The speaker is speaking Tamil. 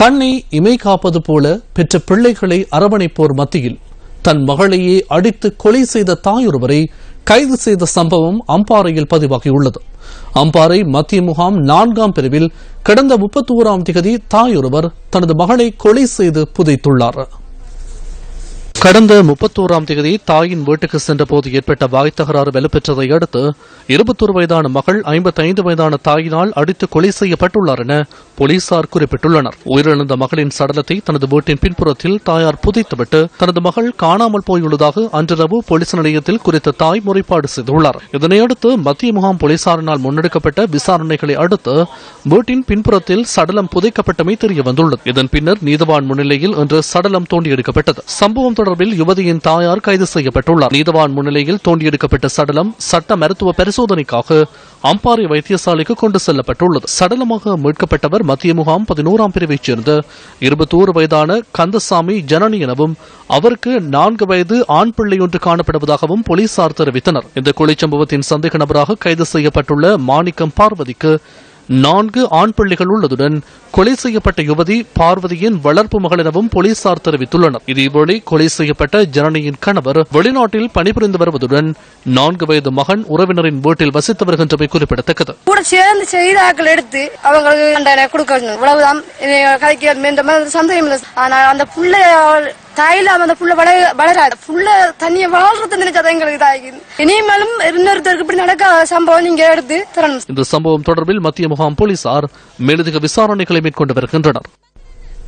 கண்ணை இமை காப்பது போல பெற்ற பிள்ளைகளை அரவணைப்போர் மத்தியில் தன் மகளையே அடித்து கொலை செய்த தாயொருவரை கைது செய்த சம்பவம் அம்பாறையில் பதிவாகியுள்ளது. அம்பாறை மத்திய முகாம் 4ஆம் பிரிவில் கடந்த 31ஆம் தேதி தாயொருவர் தனது மகளை கொலை செய்து புதைத்துள்ளார். கடந்த 31ஆம் தேதி தாயின் வீட்டுக்கு சென்றபோது ஏற்பட்ட வாய் தகராறு வலுப்பெற்றதை அடுத்து 21 வயதான மகள் 55 வயதான தாயினால் அடித்து கொலை செய்யப்பட்டுள்ளார் என போலீசார் குறிப்பிட்டுள்ளனர். உயிரிழந்த மகளின் சடலத்தை தனது வீட்டின் பின்புறத்தில் தாயார் புதைத்துவிட்டு தனது மகள் காணாமல் போயுள்ளதாக அன்றிரவு போலீஸ் நிலையத்தில் குறித்த தாய் முறைப்பாடு செய்துள்ளார். இதனையடுத்து மத்திய முகாம் போலீசாரினால் முன்னெடுக்கப்பட்ட விசாரணைகளை அடுத்து வீட்டின் பின்புறத்தில் சடலம் புதைக்கப்பட்டமை தெரியவந்துள்ளது. இதன் பின்னர் நீதவான் முன்னிலையில் இன்று சடலம் தோண்டி எடுக்கப்பட்டது. சம்பவம் தொடர்பில் யுவதியின் தாயார் கைது செய்யப்பட்டுள்ளார். நீதவான் முன்னிலையில் தோண்டி எடுக்கப்பட்ட சடலம் சட்ட மருத்துவ பரிசோதனைக்காக அம்பாறை வைத்தியசாலைக்கு கொண்டு செல்லப்பட்டுள்ளது. சடலமாக மீட்கப்பட்டவர் மத்திய முகாம் 11ஆம் பிரிவைச் சேர்ந்த 21 வயதான கந்தசாமி ஜனனி எனவும் அவருக்கு 4 வயது ஆண் பிள்ளை ஒன்று காணப்படுவதாகவும் போலீசார் தெரிவித்தனர். இந்த கொலை சம்பவத்தின் சந்தேக நபராக கைது செய்யப்பட்டுள்ள மாணிக்கம் பார்வதிக்கு 4 ஆண் பிள்ளைகள் உள்ளதுடன் கொலை செய்யப்பட்ட யுவதி பார்வதியின் வளர்ப்பு மகள் எனவும் போலீசார் தெரிவித்துள்ளனர். இதேவேளை கொலை செய்யப்பட்ட ஜனனியின் கணவர் வெளிநாட்டில் பணிபுரிந்து வருவதுடன் 4 வயது மகன் உறவினரின் வீட்டில் வசித்து வருகின்றமை குறிப்பிடத்தக்கது. கூட சேர்ந்து செய்தாக்கள் எடுத்து அவங்களுக்கு கொடுக்கணும். இவ்வளவுதான் சந்தேகம் இல்லை. ஆனால் அந்த புள்ள தாயில அந்த புள்ள வளராது. புள்ள தண்ணிய வாழ்றது நினைச்சா எங்களுக்கு இதாகி இனிமேலும் இன்னொருத்தருக்கு இப்படி நடக்க சம்பவம் நீங்க எடுத்து தரணும். இந்த சம்பவம் தொடர்பில் மத்திய முகாம் போலீசார் மேலதிக விசாரணைகளை மேற்கொண்டு வருகின்றனர்.